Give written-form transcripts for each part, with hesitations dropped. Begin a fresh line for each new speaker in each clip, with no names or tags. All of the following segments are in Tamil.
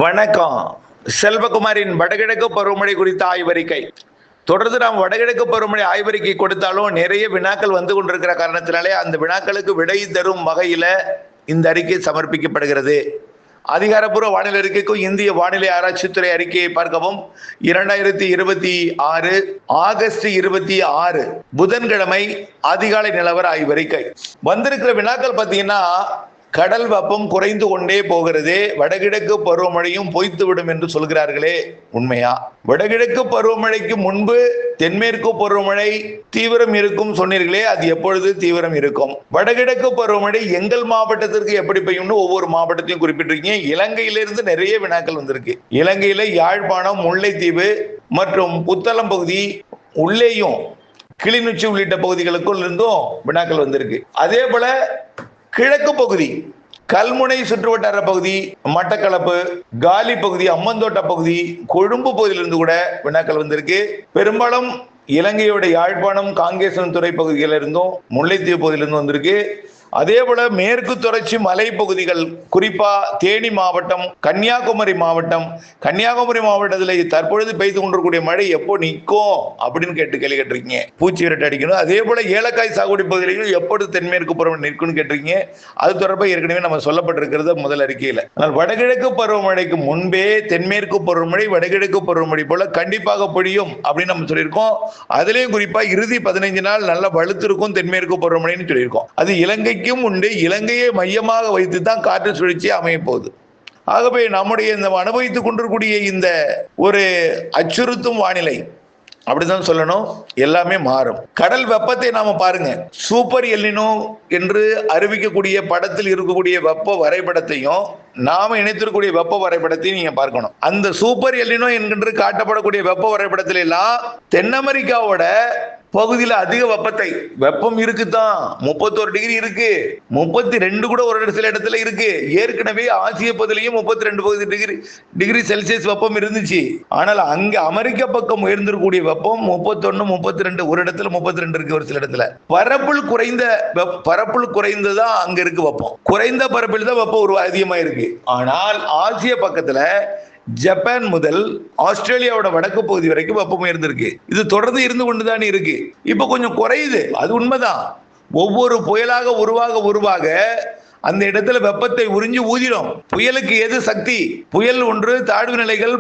வணக்கம். செல்வகுமாரின் வடகிழக்கு பருவமழை குறித்த ஆய்வறிக்கை. தொடர்ந்து நாம் வடகிழக்கு பருவமழை ஆய்வறிக்கை கொடுத்தாலும் நிறைய வினாக்கள் வந்து கொண்டிருக்கிற காரணத்தினாலே அந்த வினாக்களுக்கு விடை தரும் வகையில இந்த அறிக்கை சமர்ப்பிக்கப்படுகிறது. அதிகாரப்பூர்வ வானிலை அறிக்கைக்கும் இந்திய வானிலை ஆராய்ச்சித்துறை அறிக்கையை பார்க்கவும். 2026 ஆகஸ்ட் 26 புதன்கிழமை அதிகாலை நிலவர ஆய்வறிக்கை. வந்திருக்கிற வினாக்கள் பார்த்தீங்கன்னா, கடல் வெப்பம் குறைந்து கொண்டே போகிறது, வடகிழக்கு பருவமழையும் பொய்த்துவிடும் என்று சொல்கிறார்களே, உண்மையா? வடகிழக்கு பருவமழைக்கு முன்பு தென்மேற்கு பருவமழை தீவிரம் இருக்கும் சொன்னீர்களே, அது எப்பொழுது தீவிரம் இருக்கும்? வடகிழக்கு பருவமழை எங்கள் மாவட்டத்திற்கு எப்படி பெய்யும்னு ஒவ்வொரு மாவட்டத்தையும் குறிப்பிட்டிருக்கீங்க. இலங்கையிலிருந்து நிறைய வினாக்கள் வந்திருக்கு. இலங்கையில யாழ்ப்பாணம், முல்லைத்தீவு மற்றும் புத்தளம் பகுதி, உள்ளேயும் கிளிநொச்சி உள்ளிட்ட பகுதிகளுக்குள் இருந்தும் வினாக்கள் வந்திருக்கு. அதே போல கிழக்கு பகுதி, கல்முனை சுற்றுவட்டார பகுதி, மட்டக்களப்பு, காலி பகுதி, அம்மந்தோட்ட பகுதி, கொழும்பு பகுதியிலிருந்து கூட வினாக்கள் வந்திருக்கு. பெரும்பாலும் இலங்கையோட யாழ்ப்பாணம், காங்கேசன் துறை பகுதிகளிலிருந்தும் முல்லைத்தீவு பகுதியிலிருந்து வந்திருக்கு. அதே போல மேற்கு தொடர்ச்சி மலை பகுதிகள், குறிப்பா தேனி மாவட்டம், கன்னியாகுமரி மாவட்டம், கன்னியாகுமரி மாவட்டத்தில் தற்பொழுது பெய்து கொண்டிருக்கூடிய மழை எப்போ நிற்கும் அப்படின்னு கேள்வி கேட்டிருக்கீங்க. பூச்சி விரட்டு அடிக்கணும். அதே போல ஏலக்காய் சாகுபடி பகுதியிலையும் எப்பொழுது தென்மேற்கு பருவமழை நிற்கும்னு கேட்டிருக்கீங்க. அது தொடர்பாக ஏற்கனவே நம்ம சொல்லப்பட்டிருக்கிறது முதல் அறிக்கையில். ஆனால் வடகிழக்கு பருவமழைக்கு முன்பே தென்மேற்கு பருவமழை வடகிழக்கு பருவமழை போல கண்டிப்பாக பொழியும் அப்படின்னு நம்ம சொல்லியிருக்கோம். அதுலேயும் குறிப்பா இறுதி 15 நாள் நல்லா வலுத்திருக்கும் தென்மேற்கு பருவமழைன்னு சொல்லியிருக்கோம். அது இலங்கை உண்டு. இலங்கையை மையமாக வைத்து தான் காற்று சுழற்சி அமைய போகுது. ஆகவே நம்முடைய இந்த அனுபவித்துக் கொண்டிருக்கூடிய இந்த ஒரு அச்சுறுத்தும் வானிலை அப்படிதான் சொல்லணும், எல்லாமே மாறும். கடல் வெப்பத்தை நாம பாருங்க. சூப்பர் எல்னினோ என்று அறிவிக்கக்கூடிய படத்தில் இருக்கக்கூடிய வெப்ப வரைபடத்தையும் நாம இணைத்திருக்கக்கூடிய வெப்ப வரைபடத்தையும் நீங்க பார்க்கணும். அந்த சூப்பர் எல்னினோ என்கின்ற காட்டப்படக்கூடிய வெப்ப வரைபடத்தில எல்லாம் தென் அமெரிக்காவோட பகுதியில் அதிக வெப்பம் இருக்குதான். 31 டிகிரி இருக்கு, 32 கூட ஒரு சில இடத்துல இருக்கு. ஏற்கனவே ஆசிய பகுதியிலையும் 32 டிகிரி செல்சியஸ் வெப்பம் இருந்துச்சு. ஆனால் அங்க அமெரிக்க பக்கம் உயர்ந்திருக்கக்கூடிய வெப்பம் 31, 32, ஒரு இடத்துல 32 இருக்கு, ஒரு சில இடத்துல. பரப்புள் குறைந்ததான் அங்க இருக்கு வெப்பம். குறைந்த பரப்பில் தான் வெப்பம் அதிகமா இருக்கு. ஆனால் ஆசிய பக்கத்துல ஜப்பான் முதல் ஆஸ்திரேலியாவோட வடக்கு பகுதி வரைக்கும் வெப்பம் உயர்ந்திருக்கு. இது தொடர்ந்து இருந்து கொண்டுதான் இருக்கு. இப்ப கொஞ்சம் குறையுது, அது உண்மைதான். ஒவ்வொரு புயலாக உருவாக அந்த இடத்துல வெப்பத்தை உறிஞ்சி ஊதிடும். புயலுக்கு எது சக்தி? புயல் ஒன்று தாழ்வு நிலைகள்,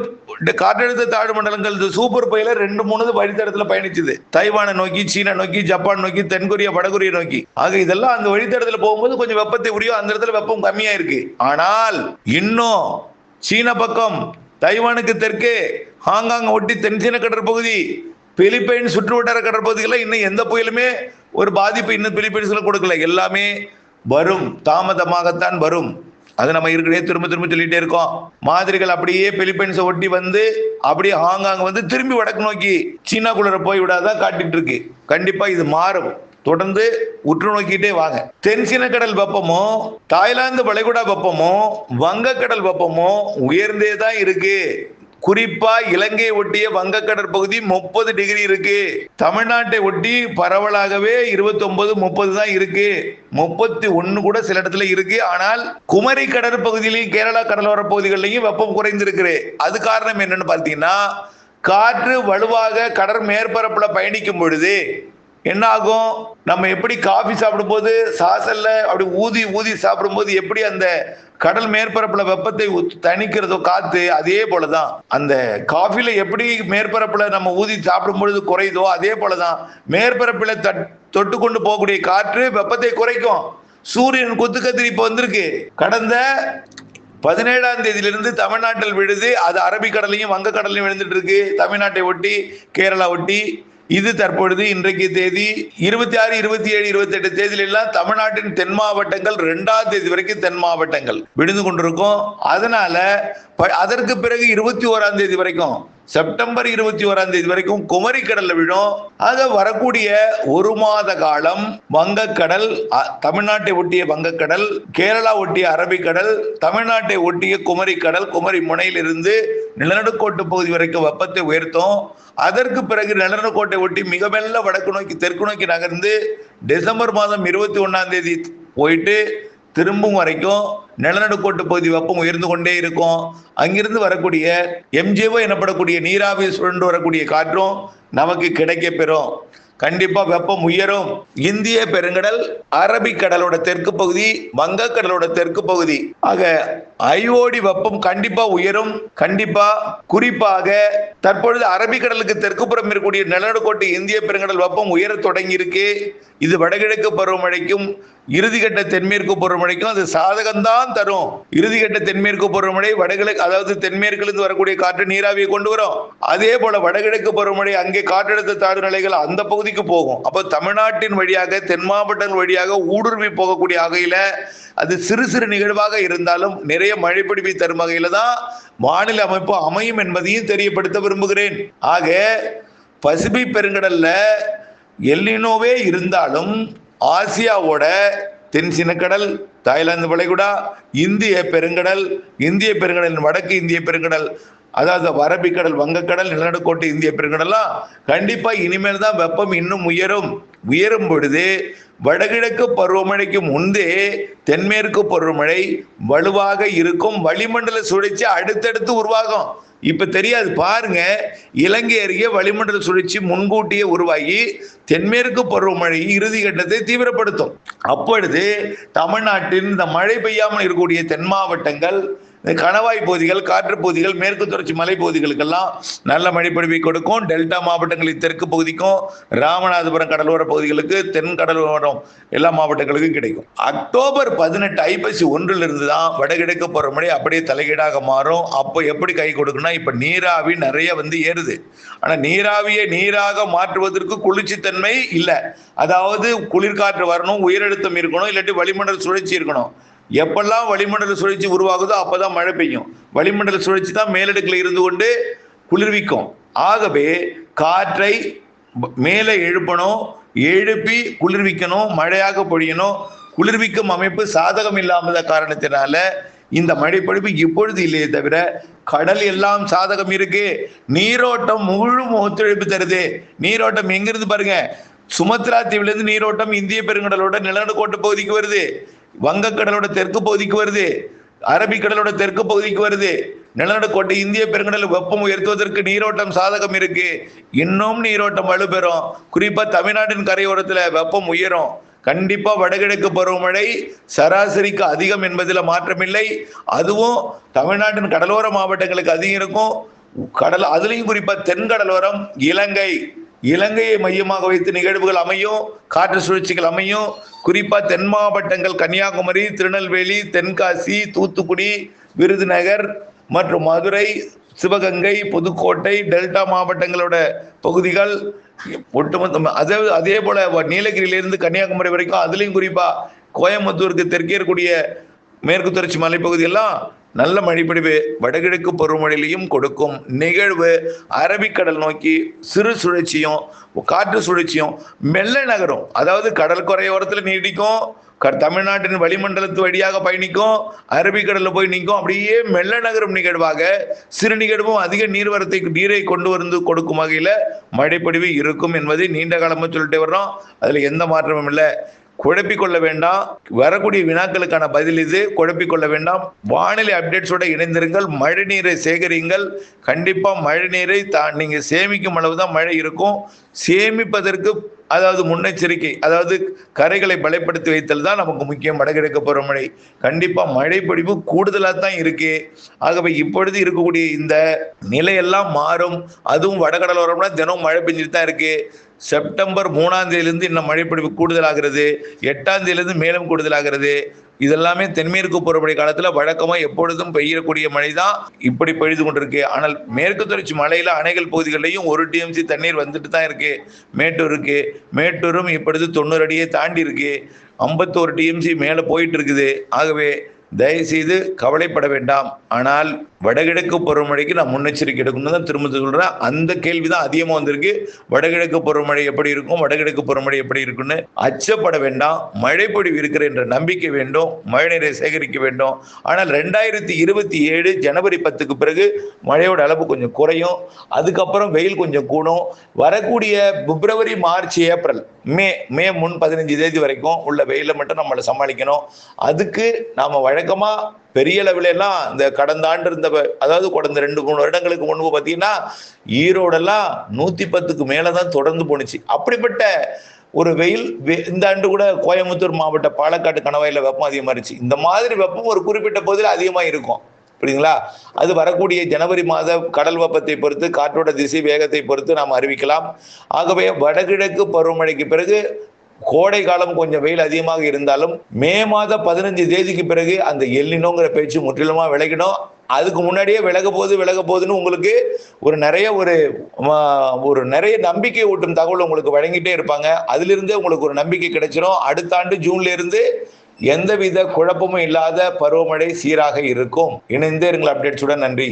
காற்றழுத்த தாழ்வு மண்டலங்கள். சூப்பர் புயல 2-3 வழித்தடத்துல பயணிச்சுது. தைவானை நோக்கி, சீனா நோக்கி, ஜப்பான் நோக்கி, தென்கொரியா, வடகொரியா நோக்கி. ஆக இதெல்லாம் அந்த வழித்தடத்துல போகும்போது கொஞ்சம் வெப்பத்தை உரியும். அந்த இடத்துல வெப்பம் கம்மியா இருக்கு. ஆனால் இன்னும் சீன பக்கம், தைவானுக்கு தெற்கே, ஹாங்காங் ஒட்டி தென்சீன கடற்பகுதி, பிலிப்பைன்ஸ் சுற்றுவட்டார கடற்பகுதிகளில் இன்னும் எந்த புயலுமே ஒரு பாதிப்பு இன்னும் பிலிப்பைன்ஸ்ல கொடுக்கல. எல்லாமே வரும், தாமதமாகத்தான் வரும். அது நம்ம ஏற்கனவே திரும்ப சொல்லிட்டே இருக்கோம். மாதிரிகள் அப்படியே பிலிப்பைன்ஸை ஒட்டி வந்து அப்படியே ஹாங்காங் வந்து திரும்பி வடக்கு நோக்கி சீனாக்குள்ள போய் விடாதான் காட்டிட்டு இருக்கு. கண்டிப்பா இது மாறும். தொடர்ந்து உற்று நோக்கிட்டே வாங்க. தென்சீன கடல் வெப்பமும், தாய்லாந்து வளைகுடா வெப்பமும், வங்கக்கடல் வெப்பமும் உயர்ந்தே தான் இருக்கு. குறிப்பா இலங்கை ஒட்டிய வங்கக்கடல் பகுதி 30 டிகிரி இருக்கு. தமிழ்நாட்டை ஒட்டி பரவலாகவே 29, 30 தான் இருக்கு. 31 கூட சில இடத்துல இருக்கு. ஆனால் குமரி கடற்பகுதியிலையும் கேரளா கடலோர பகுதிகளிலையும் வெப்பம் குறைந்திருக்கு. அது காரணம் என்னன்னு பார்த்தீங்கன்னா, காற்று வலுவாக கடல் மேற்பரப்புல பயணிக்கும் பொழுது என்ன ஆகும்? நம்ம எப்படி காஃபி சாப்பிடும் போது சாசல்ல அப்படி ஊதி சாப்பிடும் போது எப்படி அந்த கடல் மேற்பரப்புல வெப்பத்தை தணிக்கிறதோ காத்து, அதே போலதான் அந்த காஃபில எப்படி மேற்பரப்புல நம்ம ஊதி சாப்பிடும் பொழுது குறையுதோ அதே போலதான் மேற்பரப்புல தொட்டு கொண்டு போகக்கூடிய காற்று வெப்பத்தை குறைக்கும். சூரியன் குத்துக்கத்திரி இப்ப வந்திருக்கு. கடந்த 17ஆம் தேதியிலிருந்து தமிழ்நாட்டில் விழுது. அது அரபிக்கடலையும் வங்கக்கடலையும் விழுந்துட்டு இருக்கு. தமிழ்நாட்டை ஒட்டி, கேரளா ஒட்டி. இது தற்பொழுது இன்றைக்கு தேதி 26, 27, 28 தேதியில எல்லாம் தமிழ்நாட்டின் தென் மாவட்டங்கள் 2ஆம் தேதி வரைக்கும் தென் மாவட்டங்கள் விழுந்து கொண்டிருக்கும். அதனால அதற்கு பிறகு 21ஆம் தேதி வரைக்கும், செப்டம்பர் 21ஆம் தேதி வரைக்கும் குமரி கடல்ல விழும். ஆக வரக்கூடிய ஒரு மாத காலம் வங்கக்கடல், தமிழ்நாட்டை ஒட்டிய வங்கக்கடல், கேரளா ஒட்டிய அரபிக்கடல், தமிழ்நாட்டை ஒட்டிய குமரி கடல், குமரி முனையிலிருந்து நிலநடுக்கோட்டு பகுதி வரைக்கும் வெப்பத்தை உயர்த்தும். அதற்கு பிறகு நிலநடுக்கோட்டை ஒட்டி மிக மெல்ல வடக்கு நோக்கி தெற்கு நோக்கி நகர்ந்து டிசம்பர் மாதம் 21ஆம் தேதி போயிட்டு திரும்பும் வரைக்கும் நிலநடுக்கோட்டு பகுதி வெப்பம் உயர்ந்து கொண்டே இருக்கும். அங்கிருந்து வரக்கூடிய எம்ஜிஓ எனப்படக்கூடிய நீராவி சுழன்று வரக்கூடிய காற்றும் நமக்கு கிடைக்க பெறும். கண்டிப்பா வெப்பம் உயரும். இந்திய பெருங்கடல், அரபிக்கடலோட தெற்கு பகுதி, வங்கக்கடலோட தெற்கு பகுதி ஆக ஐஓடி வெப்பம் கண்டிப்பா உயரும். கண்டிப்பா குறிப்பாக தற்பொழுது அரபிக்கடலுக்கு தெற்கு புறம் இருக்கக்கூடிய நிலநடுக்கோட்டு இந்திய பெருங்கடல் வெப்பம் உயர தொடங்கி இருக்கு. இது வடகிழக்கு பருவமழைக்கும் இறுதிக்கட்ட தென்மேற்கு பருவமழைக்கும் அது சாதகம்தான் தரும். இறுதிக்கட்ட தென்மேற்கு பருவமழை வடகிழக்கு, அதாவது தென்மேற்கிலிருந்து வரக்கூடிய காற்று நீராவியை கொண்டு வரும். அதே போல வடகிழக்கு பருவமழை அங்கே காற்றழுத்த தாழ்வு நிலைகள் அந்த பகுதிக்கு போகும். அப்போ தமிழ்நாட்டின் வழியாக தென் மாவட்டங்கள் வழியாக ஊடுருவி போகக்கூடிய வகையில அது சிறு சிறு நிகழ்வாக இருந்தாலும் நிறைய மழை பிடிப்பை தரும் வகையில தான் வானிலை அமைப்பு அமையும் என்பதையும் தெரியப்படுத்த விரும்புகிறேன். ஆக பசிபிக் பெருங்கடல்ல எல்னினோவே இருந்தாலும் ஆசியாவோட தென் சின்னக்கடல், தாய்லாந்து வளைகுடா, இந்திய பெருங்கடல், இந்திய பெருங்கடலின் வடக்கு இந்திய பெருங்கடல், அதாவது அரபிக்கடல், வங்கக்கடல், நிலநடுக்கோட்டு இந்திய பெருங்கடல்லாம் கண்டிப்பா இனிமேல் தான் வெப்பம் இன்னும் உயரும் பொழுது வடகிழக்கு பருவமழைக்கு முன்பே தென்மேற்கு பருவமழை வலுவாக இருக்கும். வளிமண்டல சுழற்சி அடுத்தடுத்து உருவாகும். இப்ப தெரியாது பாருங்க, இலங்கை அருகே வளிமண்டல சுழற்சி முன்கூட்டியே உருவாகி தென்மேற்கு பருவமழை இறுதி கட்டத்தை தீவிரப்படுத்தும். அப்பொழுது தமிழ்நாட்டின் இந்த மழை பெய்யாமல் இருக்கக்கூடிய தென் மாவட்டங்கள், கணவாய் பகுதிகள், காற்று பகுதிகள், மேற்கு தொடர்ச்சி மலை பகுதிகளுக்கெல்லாம் நல்ல மழைப்பொழிவை கொடுக்கும். டெல்டா மாவட்டங்களின் தெற்கு பகுதிக்கும், ராமநாதபுரம் கடலோர பகுதிகளுக்கு, தென் கடலோரம் எல்லா மாவட்டங்களுக்கும் கிடைக்கும். அக்டோபர் 18 ஐப்பசி 1 தான் வடகிழக்கு பருவமழை அப்படியே தலைகீடாக மாறும். அப்போ எப்படி கை கொடுக்குன்னா, இப்ப நீராவி நிறைய ஏறுது. ஆனா நீராவியை நீராக மாற்றுவதற்கு குளிர்ச்சித்தன்மை இல்லை. அதாவது குளிர்காற்று வரணும், உயரழுத்தம் இருக்கணும், இல்லாட்டி வளிமண்டல சுழற்சி இருக்கணும். எப்பெல்லாம் வளிமண்டல சுழற்சி உருவாகுதோ அப்பதான் மழை பெய்யும். வளிமண்டல சுழற்சி தான் மேலடுக்கில் இருந்து கொண்டு குளிர்விக்கும். ஆகவே காற்றை மேலே எழுப்பணும், எழுப்பி குளிர்விக்கணும், மழையாக பொழியணும். குளிர்விக்கும் அமைப்பு சாதகம் இல்லாத காரணத்தினால இந்த மழைப்பொழிவு இப்பொழுது இல்லையே தவிர கடல் எல்லாம் சாதகம் இருக்கு. நீரோட்டம் முழு ஒத்துழைப்பு தருது. நீரோட்டம் எங்கிருந்து பாருங்க, சுமத்ரா தீவிலிருந்து நீரோட்டம் இந்திய பெருங்கடலோட நிலநடுக்கோட்டு பகுதிக்கு வருது, வங்கக்கடலோட தெற்கு பகுதிக்கு வருது, அரபிக்கடலோட தெற்கு பகுதிக்கு வருது. நிலநடுக்கோட்டை இந்திய பெருங்கடல் வெப்பம் உயர்த்துவதற்கு நீரோட்டம் சாதகம் இருக்கு. இன்னும் நீரோட்டம் வலுப்பெறும். குறிப்பா தமிழ்நாட்டின் கரையோரத்துல வெப்பம் உயரும். கண்டிப்பா வடகிழக்கு பருவமழை சராசரிக்கு அதிகம் என்பதில் மாற்றமில்லை. அதுவும் தமிழ்நாட்டின் கடலோர மாவட்டங்களுக்கு அதிகம் இருக்கும். அதுலயும் குறிப்பா தென்கடலோரம், இலங்கையை மையமாக வைத்து நிகழ்வுகள் அமையும், காற்று சுழற்சிகள் அமையும். குறிப்பா தென் மாவட்டங்கள் கன்னியாகுமரி, திருநெல்வேலி, தென்காசி, தூத்துக்குடி, விருதுநகர் மற்றும் மதுரை, சிவகங்கை, புதுக்கோட்டை, டெல்டா மாவட்டங்களோட பகுதிகள் ஒட்டுமொத்த, அதே போல நீலகிரியிலிருந்து கன்னியாகுமரி வரைக்கும், அதுலயும் குறிப்பா கோயம்புத்தூருக்கு தெற்கே இருக்கக்கூடிய மேற்கு தொடர்ச்சி மலைப்பகுதி எல்லாம் நல்ல மழைப்பொழிவு வடகிழக்கு பருவமழையிலையும் கொடுக்கும். நிகழ்வு அரபிக்கடல் நோக்கி சிறு சுழற்சியும் காற்று சுழற்சியும் மெல்ல நகரும். அதாவது கடற்கரையோரத்தில் நீடிக்கும், தமிழ்நாட்டின் வளிமண்டலத்து வழியாக பயணிக்கும், அரபிக்கடலில் போய் நிற்கும். அப்படியே மெல்ல நகரும் நிகழ்வாக சிறு நிகழ்வும் அதிக நீரை கொண்டு வந்து கொடுக்கும் வகையில மழைப்பொழிவு இருக்கும் என்பதை நீண்ட காலமா சொல்லிட்டு வர்றோம். அதுல எந்த மாற்றமும் இல்லை. குழப்பிக்கொள்ள வேண்டாம். வரக்கூடிய வினாக்களுக்கான பதில் இது. குழப்பிக்கொள்ள வேண்டாம். வானிலை அப்டேட்ஸோட இணைந்திருங்கள். மழை நீரை சேகரிங்கள். கண்டிப்பா மழை நீரை நீங்க சேமிக்கும் அளவுதான் மழை இருக்கும். சேமிப்பதற்கு அதாவது முன்னெச்சரிக்கை, அதாவது கரைகளை பலப்படுத்தி வைத்தல் தான் நமக்கு முக்கியம். வடகிழக்கு பருவமழை கண்டிப்பா மழை பொழிவு கூடுதலாக தான் இருக்கு. ஆகவே இப்பொழுது இருக்கக்கூடிய இந்த நிலையெல்லாம் மாறும். அதுவும் வடகடலோரம்னா தினம் மழை பெஞ்சிட்டு தான் இருக்கு. செப்டம்பர் 3ஆம் தேதியிலிருந்து இன்னும் மழைப்பொழிவு கூடுதலாகிறது. 8ஆம் தேதியிலிருந்து மேலும் கூடுதலாகிறது. இதெல்லாமே தென்மேற்கு பருவமழை காலத்துல வழக்கமா எப்பொழுதும் பெய்யக்கூடிய மழை தான் இப்படி பெய்து கொண்டிருக்கு. ஆனால் மேற்கு தொடர்ச்சி மலையில அணைகள் பகுதிகளிலையும் 1 TMC தண்ணீர் வந்துட்டு தான் இருக்கு. மேட்டூரும் இப்பொழுது 90 அடியை தாண்டி இருக்கு. 51 TMC மேல போயிட்டு இருக்குது. ஆகவே தயவுசெய்து கவலைப்பட வேண்டாம். ஆனால் வடகிழக்கு பருவமழைக்கு நான் முன்னெச்சரிக்கை எடுக்கணும்னு தான் திரும்ப சொல்றேன். அந்த கேள்விதான் அதிகமா வந்திருக்கு. வடகிழக்கு பருவமழை எப்படி இருக்கும், வடகிழக்கு பருவமழை எப்படி இருக்குன்னு அச்சப்பட வேண்டாம். மழைப்பொழிவு இருக்கிற என்ற நம்பிக்கை வேண்டும். மழைநீரை சேகரிக்க வேண்டும். ஆனால் 2027 ஜனவரி 10க்கு பிறகு மழையோட அளவு கொஞ்சம் குறையும். அதுக்கப்புறம் வெயில் கொஞ்சம் கூடும். வரக்கூடிய பிப்ரவரி, மார்ச், ஏப்ரல், மே முன் 15 தேதி வரைக்கும் உள்ள வெயில மட்டும் நம்மளை சமாளிக்கணும். அதுக்கு நாம வழக்கமா பெரிய லெவல எல்லாம் இந்த கடந்த ஆண்டு இருந்த, அதாவது கடந்த 2-3 வருடங்களுக்கு முன்பு பாத்தீங்கன்னா ஈரோடெல்லாம் 110க்கு மேலதான் தொடர்ந்து போனுச்சு. அப்படிப்பட்ட ஒரு வெயில் இந்த ஆண்டு கூட கோயம்புத்தூர் மாவட்ட பாலக்காட்டு கணவாயில வெப்பம் அதிகமா இருந்துச்சு. இந்த மாதிரி வெப்பம் ஒரு குறிப்பிட்ட பகுதியில் அதிகமா இருக்கும். புரியுதுங்களா? அது வரக்கூடிய ஜனவரி மாத கடல் வெப்பத்தை பொறுத்து, காற்றோட திசை வேகத்தை பொறுத்து நாம் அறிவிக்கலாம். ஆகவே வடகிழக்கு பருவமழைக்கு பிறகு கோடை காலம் கொஞ்சம் வெயில் அதிகமாக இருந்தாலும் மே மாத 15 தேதிக்கு பிறகு அந்த எல்னினோங்கிற பேச்சு முற்றிலுமா விலகிடும். அதுக்கு முன்னாடியே விலக போகுதுன்னு உங்களுக்கு ஒரு நிறைய நம்பிக்கை ஊட்டும் தகவல் உங்களுக்கு வழங்கிட்டே இருப்பாங்க. அதிலிருந்து உங்களுக்கு ஒரு நம்பிக்கை கிடைச்சிடும். அடுத்த ஆண்டு ஜூன்ல இருந்து எந்தவித குழப்பமும் இல்லாத பருவமழை சீராக இருக்கும். இணைந்தே இருங்கள் அப்டேட்ஸுடன். நன்றி.